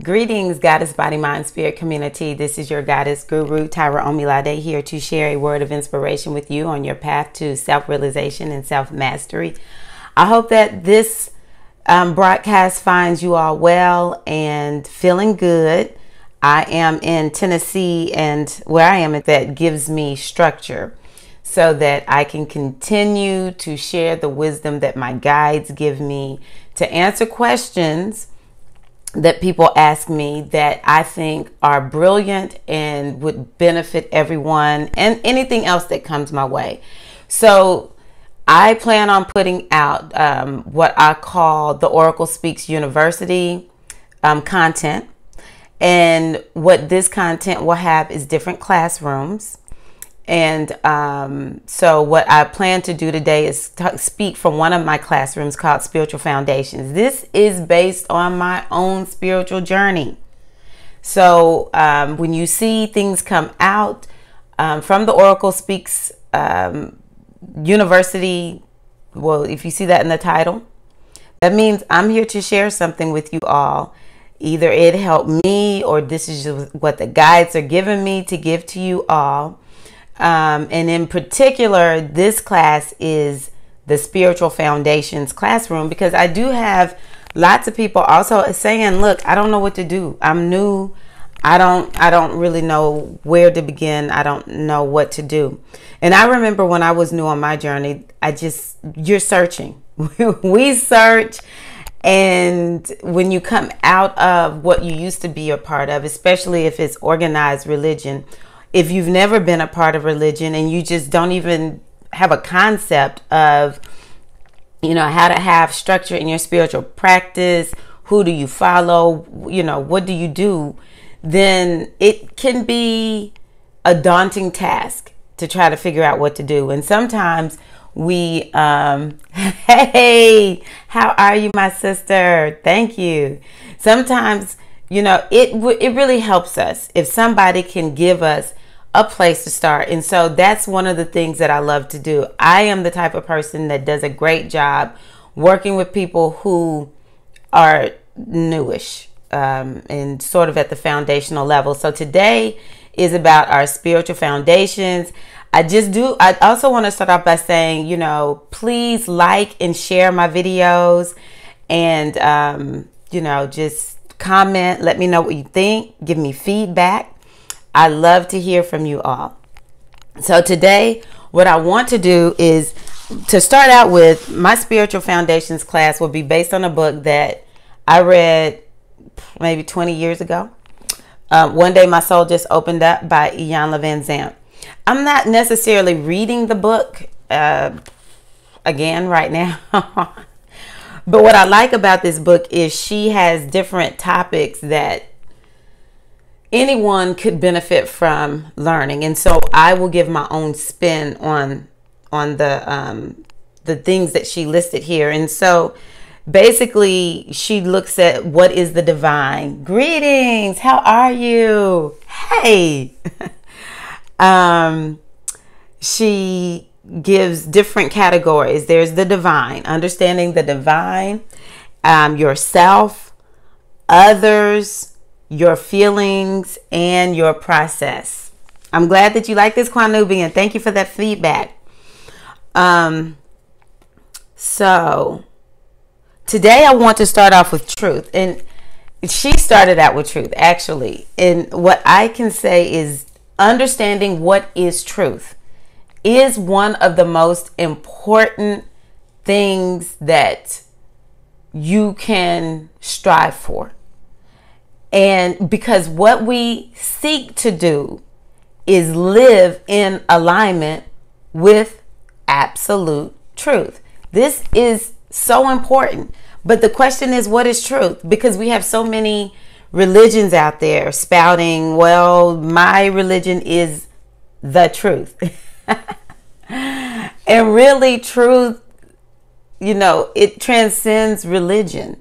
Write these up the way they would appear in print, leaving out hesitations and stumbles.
Greetings, Goddess Body Mind Spirit community. This is your Goddess Guru, Tyra Omilade, here to share a word of inspiration with you on your path to self-realization and self-mastery. I hope that this broadcast finds you all well and feeling good. I am in Tennessee, and where I am, that gives me structure so that I can continue to share the wisdom that my guides give me to answer questions that people ask me that I think are brilliant and would benefit everyone and anything else that comes my way. So I plan on putting out what I call the Oracle Speaks University content. And what this content will have is different classrooms. And so what I plan to do today is speak from one of my classrooms called Spiritual Foundations. This is based on my own spiritual journey. So when you see things come out from the Oracle Speaks University, well, if you see that in the title, that means I'm here to share something with you all. Either it helped me or this is just what the guides are giving me to give to you all. And in particular, this class is the Spiritual Foundations classroom, because I do have lots of people also saying, look, I don't know what to do. I'm new. I don't really know where to begin. I don't know what to do. And I remember when I was new on my journey, you're searching. We search. And when you come out of what you used to be a part of, especially if it's organized religion, if you've never been a part of religion and you just don't even have a concept of, how to have structure in your spiritual practice, who do you follow, what do you do, then it can be a daunting task to try to figure out what to do. And sometimes we, hey, how are you, my sister? Thank you. Sometimes, it really helps us if somebody can give us a place to start. And so that's one of the things that I love to do. I am the type of person that does a great job working with people who are newish and sort of at the foundational level. So today is about our spiritual foundations. I also want to start off by saying, please like and share my videos and, just comment, let me know what you think, give me feedback. I love to hear from you all. So today, what I want to do is to start out with my Spiritual Foundations class will be based on a book that I read maybe 20 years ago. One Day My Soul Just Opened Up by Iyanla Vanzant. I'm not necessarily reading the book again right now. But what I like about this book is she has different topics that anyone could benefit from learning. And so I will give my own spin on the things that she listed here. And so basically she looks at what is the divine. Greetings, how are you? Hey. She gives different categories. There's the divine, understanding the divine, yourself, others, your feelings, and your process. I'm glad that you like this, Kwanubian. Thank you for that feedback. So today I want to start off with truth. And she started out with truth, actually. And what I can say is understanding what is truth is one of the most important things that you can strive for. And because what we seek to do is live in alignment with absolute truth. This is so important. But the question is, what is truth? Because we have so many religions out there spouting, well, my religion is the truth. And really, truth, it transcends religion.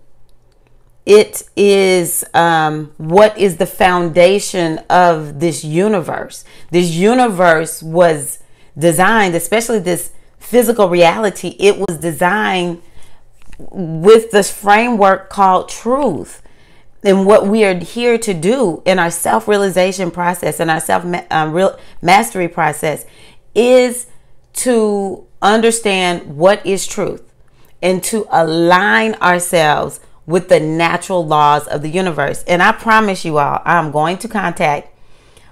It is what is the foundation of this universe. This universe was designed, especially this physical reality, it was designed with this framework called truth. and what we are here to do in our self-realization process and our self-mastery process is to understand what is truth and to align ourselves with the natural laws of the universe. And I promise you all, I'm going to contact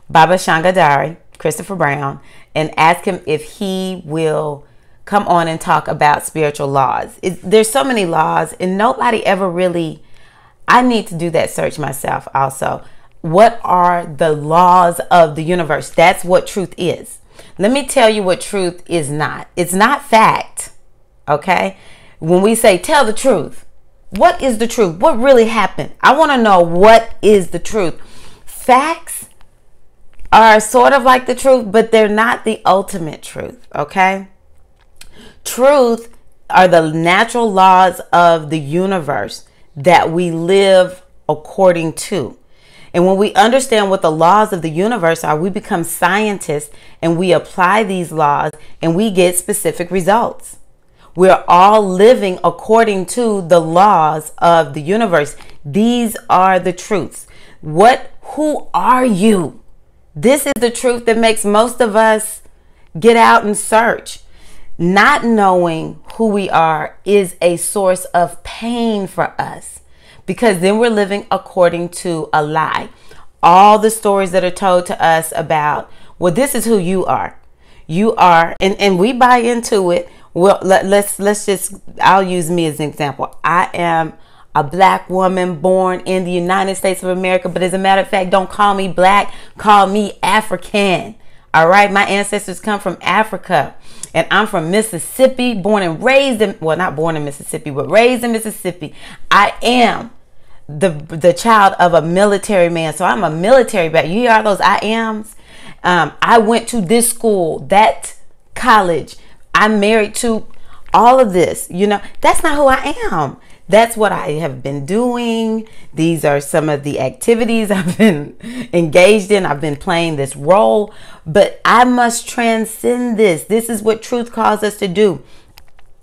Baba Shangadari, Christopher Brown, and ask him if he will come on and talk about spiritual laws. There's so many laws, and nobody ever really, I need to do that search myself also. What are the laws of the universe? That's what truth is. Let me tell you what truth is not. It's not fact, okay? When we say tell the truth, what is the truth? What really happened? I want to know what is the truth. Facts are sort of like the truth, but they're not the ultimate truth, okay? Truth are the natural laws of the universe that we live according to. And when we understand what the laws of the universe are, we become scientists and we apply these laws and we get specific results. We're all living according to the laws of the universe. These are the truths. Who are you? This is the truth that makes most of us get out and search. Not knowing who we are is a source of pain for us, because then we're living according to a lie. All the stories that are told to us about, well, this is who you are. You are, and we buy into it. Well, let's just, I'll use me as an example. I am a black woman born in the United States of America, but as a matter of fact, don't call me black, call me African. All right, my ancestors come from Africa, and I'm from Mississippi, born and raised in, well, not born in Mississippi, but raised in Mississippi. I am the child of a military man, so I'm a military back. You hear all those I ams? I went to this school, that college. I'm married to all of this. You know, that's not who I am. That's what I have been doing. These are some of the activities I've been engaged in. I've been playing this role, but I must transcend this. This is what truth calls us to do.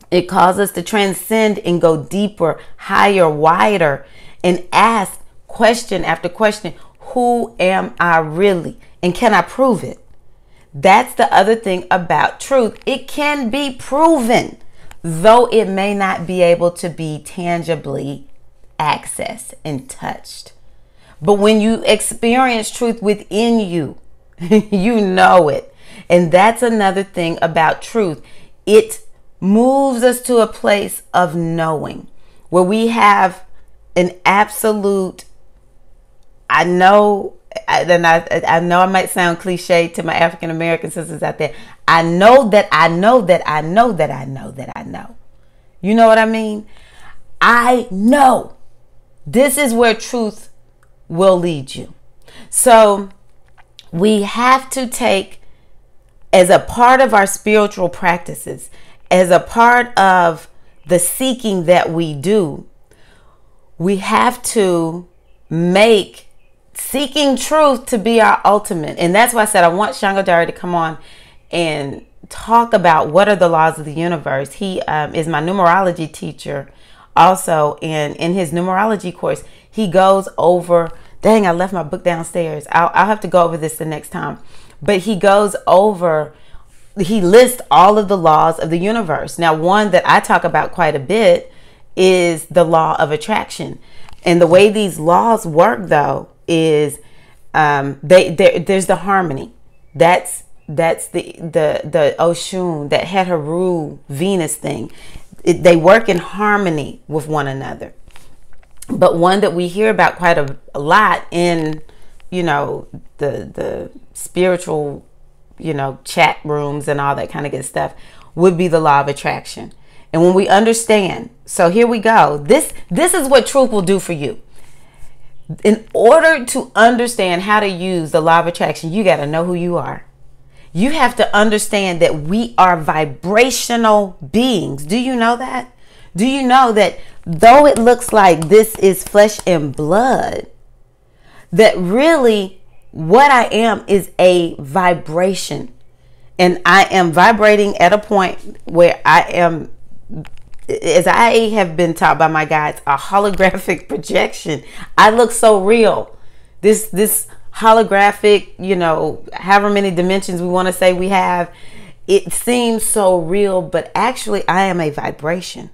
It calls us to transcend and go deeper, higher, wider, and ask question after question, who am I really? And can I prove it? That's the other thing about truth. It can be proven, though it may not be able to be tangibly accessed and touched. But when you experience truth within you, you know it. And that's another thing about truth. It moves us to a place of knowing, where we have an absolute, I know I might sound cliche to my African American sisters out there. I know that I know that I know that I know that I know. You know what I mean? I know. This is where truth will lead you. So we have to take, as a part of our spiritual practices, as a part of the seeking that we do, we have to make seeking truth to be our ultimate. And that's why I said I want Shangadari to come on and talk about what are the laws of the universe. He is my numerology teacher also, and in his numerology course he goes over, dang, I left my book downstairs. I'll have to go over this the next time. But he goes over, he lists all of the laws of the universe. Now, one that I talk about quite a bit is the law of attraction. And the way these laws work, though, is there's the harmony. That's the Oshun, that Heteru Venus thing. They work in harmony with one another. But one that we hear about quite a lot in, you know, the spiritual, you know, chat rooms and all that kind of good stuff would be the law of attraction. And when we understand, so here we go. This is what truth will do for you. In order to understand how to use the law of attraction, you got to know who you are. You have to understand that we are vibrational beings. Do you know that? Do you know that though it looks like this is flesh and blood, that really what I am is a vibration. And I am vibrating at a point where I am as I have been taught by my guides, a holographic projection. I look so real. This holographic, however many dimensions we want to say we have, it seems so real, but actually I am a vibration.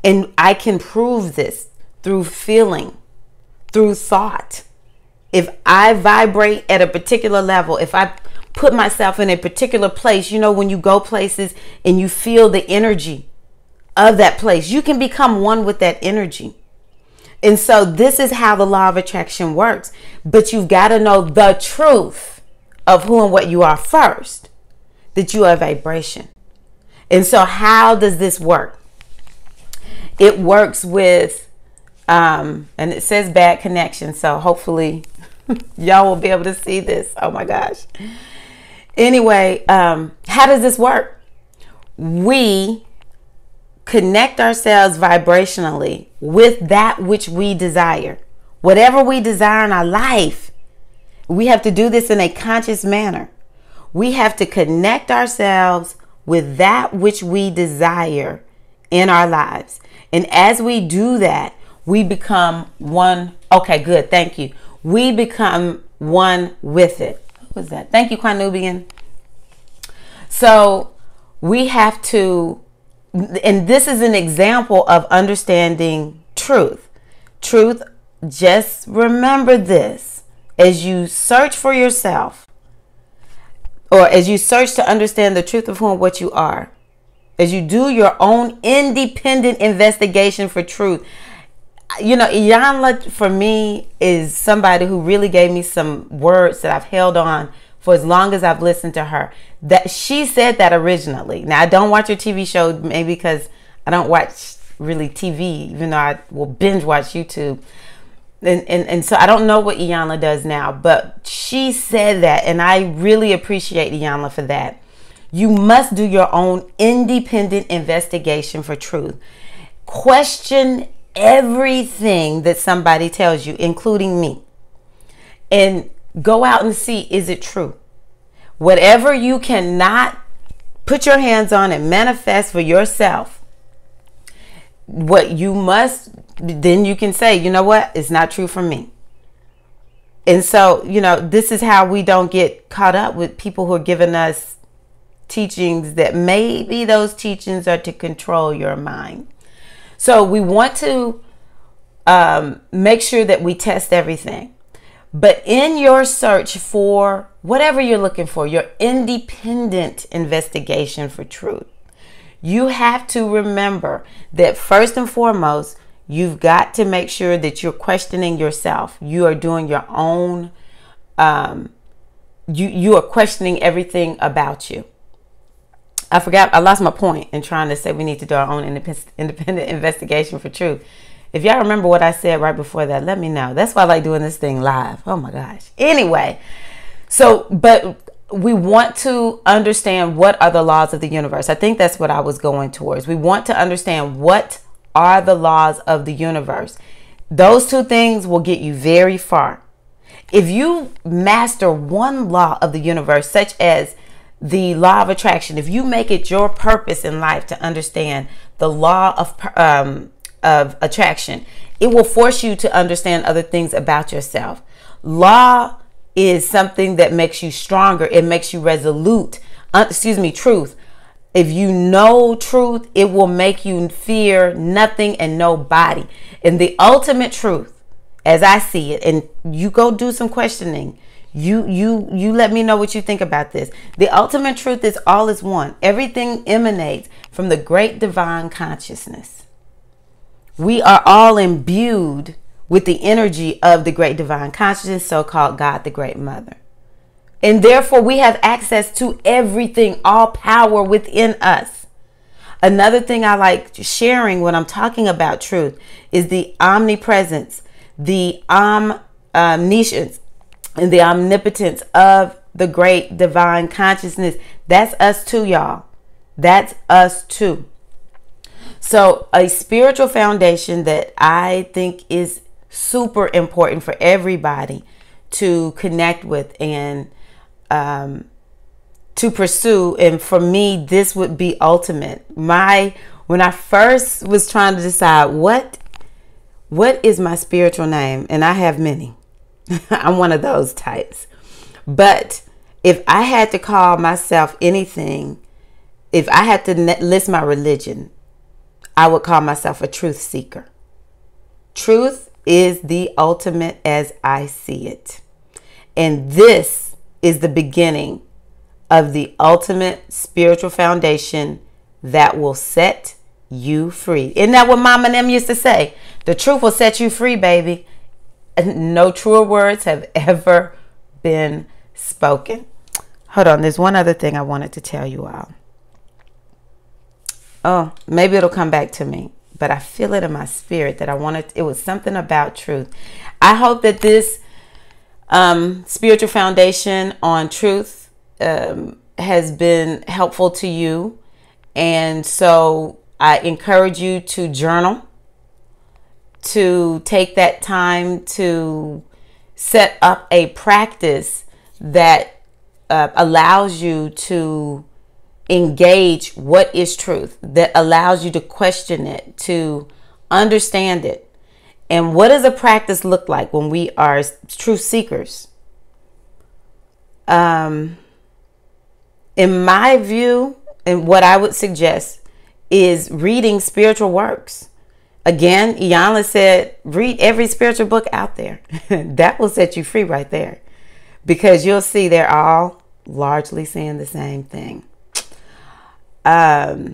And I can prove this through feeling, through thought. If I vibrate at a particular level, if I put myself in a particular place, when you go places and you feel the energy of that place, you can become one with that energy. And so this is how the law of attraction works. But you've got to know the truth of who and what you are first, that you are a vibration. And so how does this work? It works with, and it says bad connection. So hopefully y'all will be able to see this. Oh my gosh. Anyway, how does this work? We connect ourselves vibrationally with that which we desire. Whatever we desire in our life, we have to do this in a conscious manner. We have to connect ourselves with that which we desire in our lives. And as we do that, we become one. Okay, good. Thank you. We become one with it. What was that? Thank you, Quinubian. So we have to, and this is an example of understanding truth. Truth, just remember this. As you search for yourself, or as you search to understand the truth of who and what you are, as you do your own independent investigation for truth. Iyanla, for me, is somebody who really gave me some words that I've held on for as long as I've listened to her. That she said that originally. Now, I don't watch her TV show, maybe because I don't watch really TV, even though I will binge watch YouTube. And so I don't know what Iyanla does now, but she said that, and I really appreciate Iyanla for that. You must do your own independent investigation for truth. Question everything that somebody tells you, including me, and go out and see, is it true? Whatever you cannot put your hands on and manifest for yourself, what you must, then you can say, you know what, it's not true for me. And so, this is how we don't get caught up with people who are giving us teachings that maybe those teachings are to control your mind. So we want to make sure that we test everything. But in your search for whatever you're looking for, your independent investigation for truth, you have to remember that first and foremost, you've got to make sure that you're questioning yourself. You are doing your own, you are questioning everything about you. I lost my point in trying to say we need to do our own independent investigation for truth. If y'all remember what I said right before that, let me know. That's why I like doing this thing live. Oh my gosh. Anyway, but we want to understand what are the laws of the universe. I think that's what I was going towards. We want to understand what are the laws of the universe. Those two things will get you very far. If you master one law of the universe, such as the law of attraction, if you make it your purpose in life to understand the law of attraction, it will force you to understand other things about yourself. Law is something that makes you stronger. It makes you resolute. Truth. If you know truth, it will make you fear nothing and nobody. And the ultimate truth, as I see it, and you go do some questioning, you let me know what you think about this. The ultimate truth is all is one. Everything emanates from the great divine consciousness. We are all imbued with the energy of the great divine consciousness, so-called God, the Great Mother. And therefore, we have access to everything, all power within us. Another thing I like sharing when I'm talking about truth is the omnipresence, the omniscience, and the omnipotence of the great divine consciousness. That's us too, y'all. That's us too. So a spiritual foundation that I think is super important for everybody to connect with and to pursue. And for me, this would be ultimate. My When I first was trying to decide what is my spiritual name, and I have many. I'm one of those types. But if I had to call myself anything, if I had to list my religion, I would call myself a truth seeker. Truth is the ultimate as I see it. And this is the beginning of the ultimate spiritual foundation that will set you free. Isn't that what Mama and them used to say? The truth will set you free, baby. No truer words have ever been spoken. Hold on, there's one other thing I wanted to tell you all. Oh, maybe it'll come back to me, but I feel it in my spirit that it was something about truth. I hope that this spiritual foundation on truth has been helpful to you. And so I encourage you to journal, to take that time to set up a practice that allows you to engage what is truth, that allows you to question it, to understand it. And what does a practice look like when we are truth seekers? In my view, and what I would suggest is reading spiritual works. Again, Iyanla said, read every spiritual book out there. That will set you free right there, because you'll see they're all largely saying the same thing. But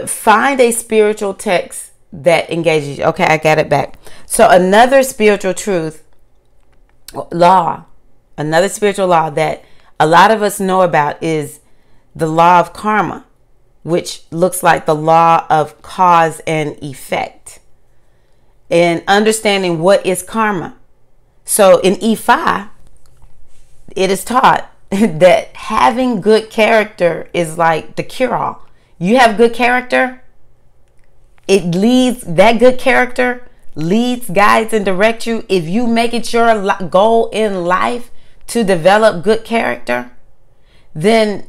find a spiritual text that engages you. Okay, I got it back. So another spiritual truth law, another spiritual law that a lot of us know about is the law of karma, which looks like the law of cause and effect, and understanding what is karma. So in Ifa, it is taught that having good character is like the cure-all. You have good character, that good character leads, guides, and directs you. If you make it your goal in life to develop good character, then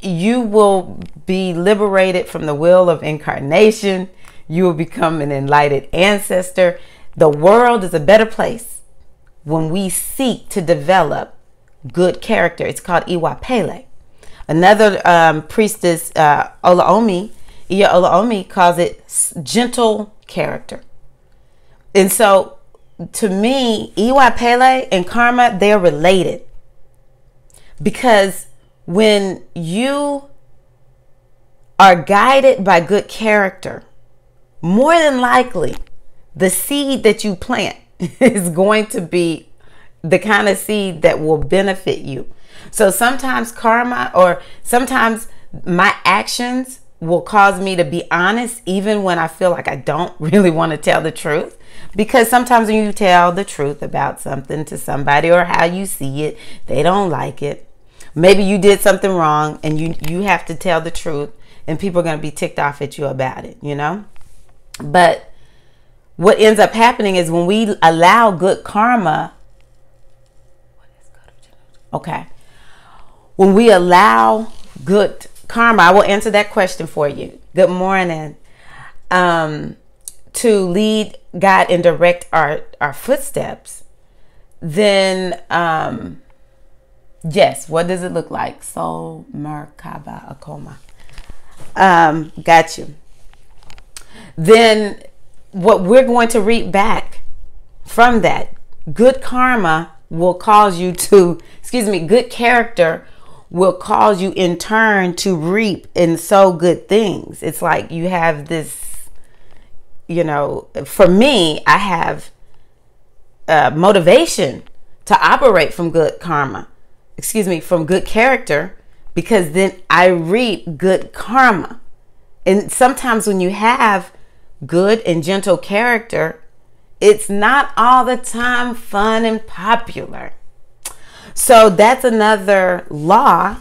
you will be liberated from the wheel of incarnation. You will become an enlightened ancestor. The world is a better place when we seek to develop good character. It's called Iwa Pele. Another priestess, Iya Olaomi, calls it gentle character. And so, to me, Iwa Pele and karma, they're related. Because when you are guided by good character, more than likely, the seed that you plant is going to be the kind of seed that will benefit you. So sometimes karma, or sometimes my actions will cause me to be honest, even when I feel like I don't really want to tell the truth. Because sometimes when you tell the truth about something to somebody, or how you see it, they don't like it. Maybe you did something wrong and you have to tell the truth, and people are going to be ticked off at you about it, you know? But what ends up happening is when we allow good karma, when we allow good karma, I will answer that question for you. Good morning. To lead, guide, and direct our footsteps, then yes, what does it look like? Sol Merkaba Akoma. Got you. Then what we're going to reap back from that, good karma will cause you to, good character will cause you in turn to reap and sow good things. It's like you have this, for me, I have motivation to operate from good karma, from good character, because then I reap good karma. And sometimes when you have good and gentle character, it's not all the time fun and popular. So that's another law,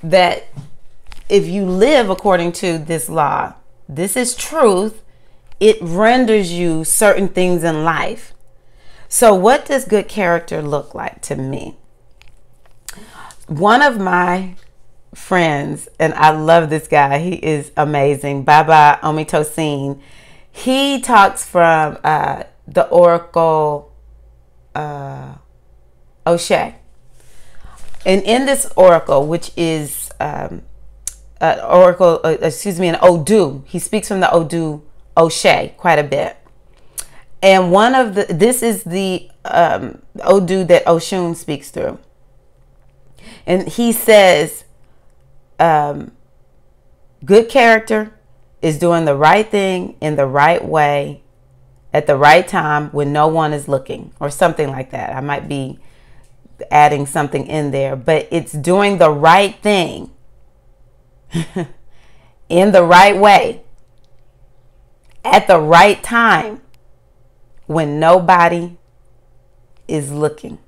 that if you live according to this law, this is truth, it renders you certain things in life. So what does good character look like to me? One of my friends, and I love this guy. He is amazing. Baba Omitosin. He talks from the Oracle Oshe. And in this oracle, which is oracle, an Odu, he speaks from the Odu Oshe quite a bit. And this is the Odu that Oshun speaks through. And he says, good character is doing the right thing in the right way at the right time when no one is looking, or something like that. I might be adding something in there, but it's doing the right thing in the right way at the right time when nobody is looking.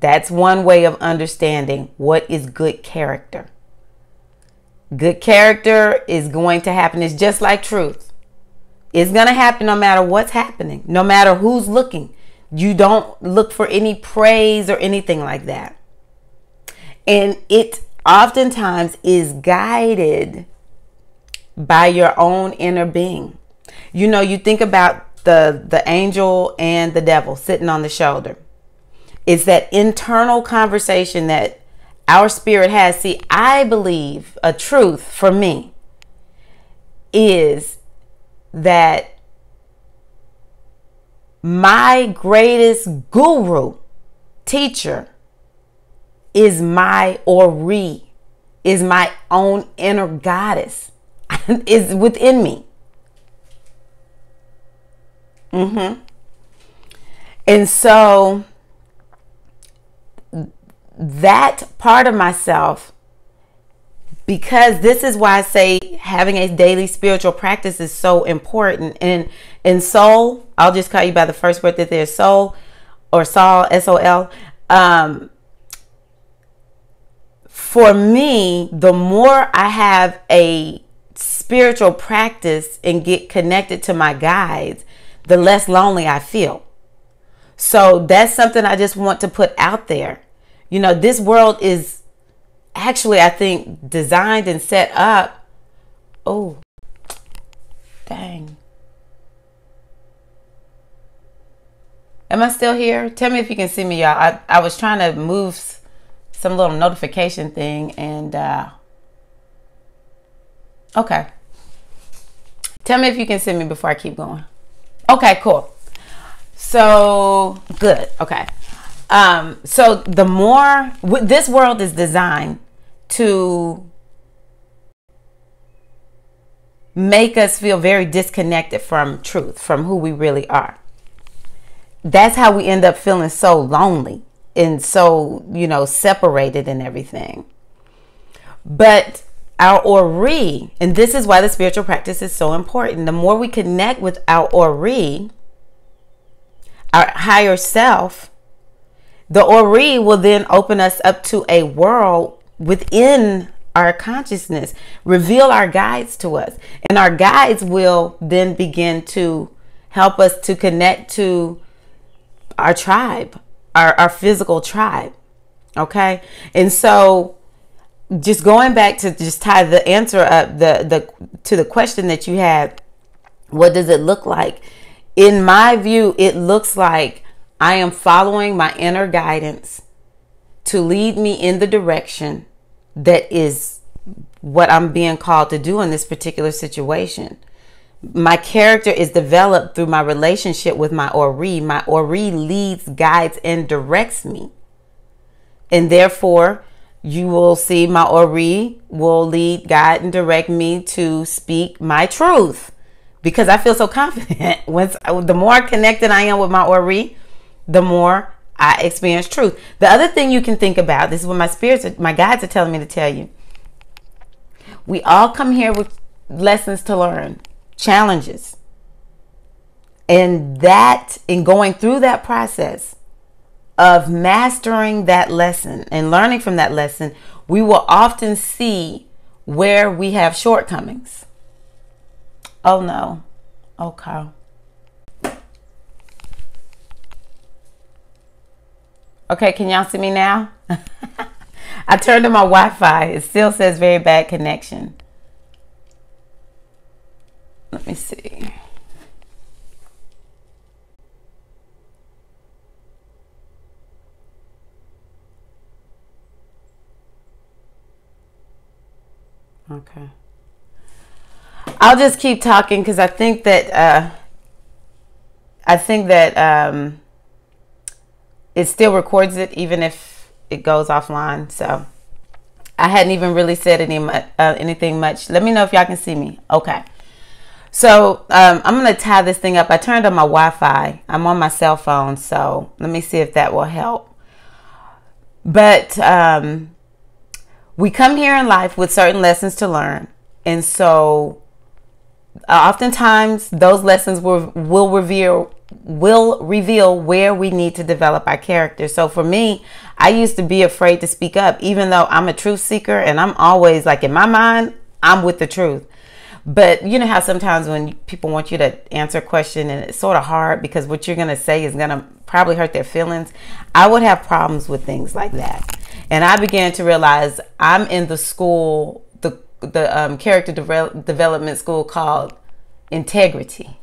That's one way of understanding what is good character. Good character is going to happen. It's just like truth. It's going to happen no matter what's happening, no matter who's looking. You don't look for any praise or anything like that. And it oftentimes is guided by your own inner being. You know, you think about the angel and the devil sitting on the shoulder. It's that internal conversation that our spirit has. See, I believe a truth for me is that my greatest guru, teacher, is my Ori, is my own inner goddess, is within me. And so that part of myself, because this is why I say having a daily spiritual practice is so important. And in soul, I'll just call you by the first word that there's soul, or Saul, S-O-L. For me, the more I have a spiritual practice and get connected to my guides, the less lonely I feel. So that's something I just want to put out there. You know, this world is actually, I think, designed and set up. Oh, dang. Am I still here? Tell me if you can see me, y'all. I was trying to move some little notification thing, and okay. Tell me if you can see me before I keep going. Okay, cool. So good. Okay. So the more this world is designed to make us feel very disconnected from truth, from who we really are. That's how we end up feeling so lonely and so, you know, separated and everything. But our Ori, and this is why the spiritual practice is so important. The more we connect with our Ori, our higher self, the Ori will then open us up to a world within our consciousness, reveal our guides to us. And our guides will then begin to help us to connect to our tribe, our physical tribe. Okay. And so just going back to just tie the answer up to the question that you had, what does it look like? In my view, it looks like I am following my inner guidance to lead me in the direction that is what I'm being called to do in this particular situation. My character is developed through my relationship with my Ori. My Ori leads, guides, and directs me. And therefore, you will see my Ori will lead, guide, and direct me to speak my truth. Because I feel so confident. The more connected I am with my Ori, the more I experience truth. The other thing you can think about, this is what my guides are telling me to tell you. We all come here with lessons to learn, challenges. And in going through that process of mastering that lesson and learning from that lesson, we will often see where we have shortcomings. Oh no. Okay. Okay, can y'all see me now? I turned on my Wi-Fi. It still says very bad connection. Let me see. Okay. I'll just keep talking because I think that it still records it even if it goes offline. So I hadn't even really said anything much. Let me know if y'all can see me. Okay. So I'm going to tie this thing up. I turned on my Wi-Fi. I'm on my cell phone. So let me see if that will help. But we come here in life with certain lessons to learn. And so oftentimes those lessons will reveal where we need to develop our character. So for me, I used to be afraid to speak up, even though I'm a truth seeker and I'm always like, in my mind, I'm with the truth. But you know how sometimes when people want you to answer a question and it's sort of hard because what you're going to say is going to probably hurt their feelings. I would have problems with things like that. And I began to realize I'm in the school, the character development school called integrity.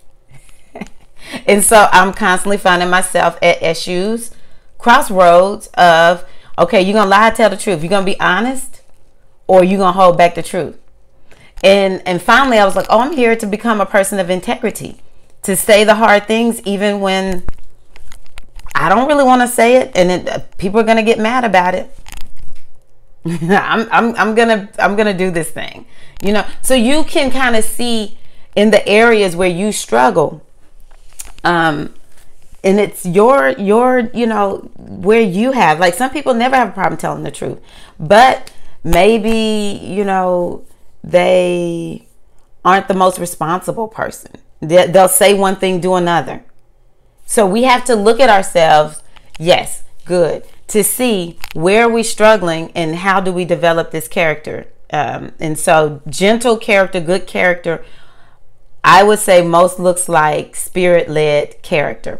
And so I'm constantly finding myself at issues, crossroads of, okay, you're going to lie, tell the truth. You're going to be honest, or you're going to hold back the truth. And finally I was like, oh, I'm here to become a person of integrity, to say the hard things even when I don't really want to say it, and people are going to get mad about it. I'm gonna do this thing, you know. So you can kind of see in the areas where you struggle, and it's your you know, where you have, like, some people never have a problem telling the truth, but maybe, you know, they aren't the most responsible person. They'll say one thing, do another. So we have to look at ourselves. Yes, good. To see where are we struggling and how do we develop this character. And so gentle character, good character, I would say most looks like spirit-led character.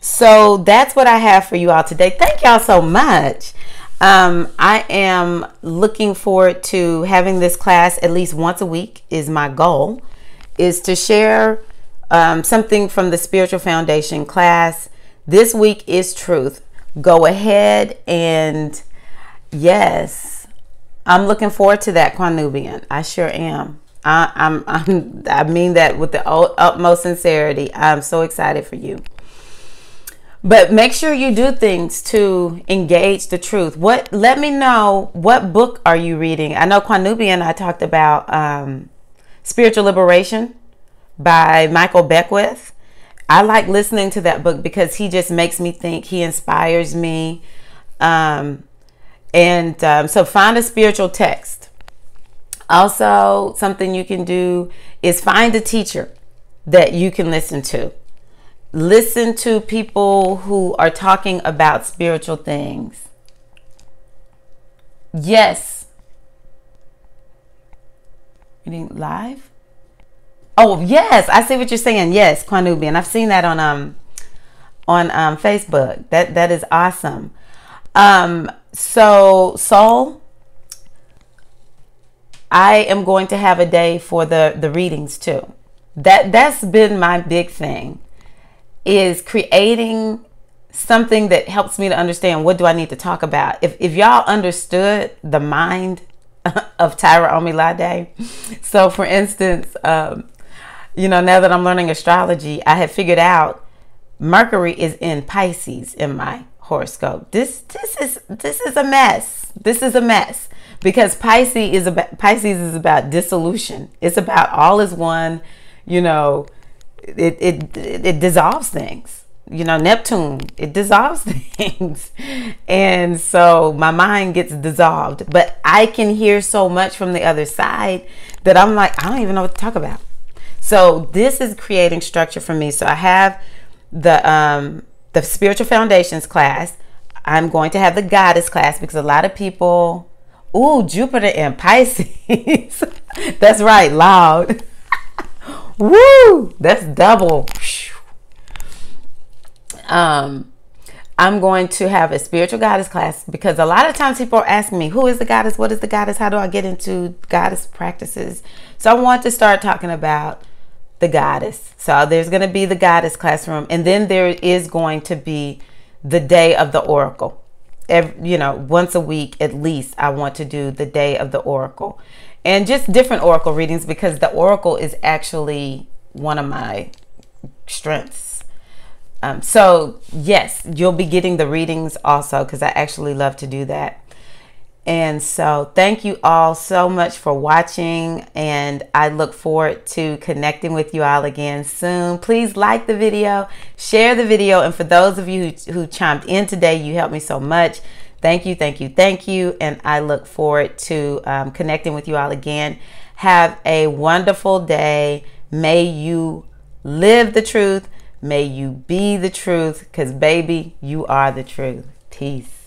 So that's what I have for you all today. Thank y'all so much. I am looking forward to having this class at least once a week. Is my goal, is to share something from the Spiritual Foundation class. This week is truth. Go ahead and yes, I'm looking forward to that, Quanubian. I sure am. I mean that with the utmost sincerity. I'm so excited for you. But make sure you do things to engage the truth. Let me know, what book are you reading? I know Quanubian and I talked about Spiritual Liberation by Michael Beckwith. I like listening to that book because he just makes me think. He inspires me. So find a spiritual text. Also, something you can do is find a teacher that you can listen to. Listen to people who are talking about spiritual things. Yes. Reading live? Oh, yes. I see what you're saying. Yes, Quanubian. I've seen that on Facebook. That is awesome. So Soul, I am going to have a day for the readings too. That's been my big thing, is creating something that helps me to understand what do I need to talk about. If y'all understood the mind of Tyra Omilade. So for instance, you know, now that I'm learning astrology, I have figured out Mercury is in Pisces in my horoscope. This is a mess. This is a mess because Pisces is about dissolution. It's about all is one. You know, it dissolves things. You know, Neptune, it dissolves things. And so my mind gets dissolved, but I can hear so much from the other side that I'm like, I don't even know what to talk about. So this is creating structure for me. So I have the Spiritual Foundations class. I'm going to have the Goddess class because a lot of people, ooh, Jupiter and Pisces. That's right, loud. Woo, that's double. I'm going to have a spiritual goddess class, because a lot of times people are asking me, who is the goddess? What is the goddess? How do I get into goddess practices? So I want to start talking about the goddess. So there's going to be the goddess classroom, and then there is going to be the day of the oracle. Once a week at least, I want to do the day of the oracle, and just different oracle readings, because the oracle is actually one of my strengths. So yes, you'll be getting the readings also, because I actually love to do that. And so thank you all so much for watching, and I look forward to connecting with you all again soon. Please like the video, share the video, and for those of you who chimed in today, you helped me so much. Thank you, thank you, thank you, and I look forward to connecting with you all again. Have a wonderful day. May you live the truth. May you be the truth, because baby, you are the truth. Peace.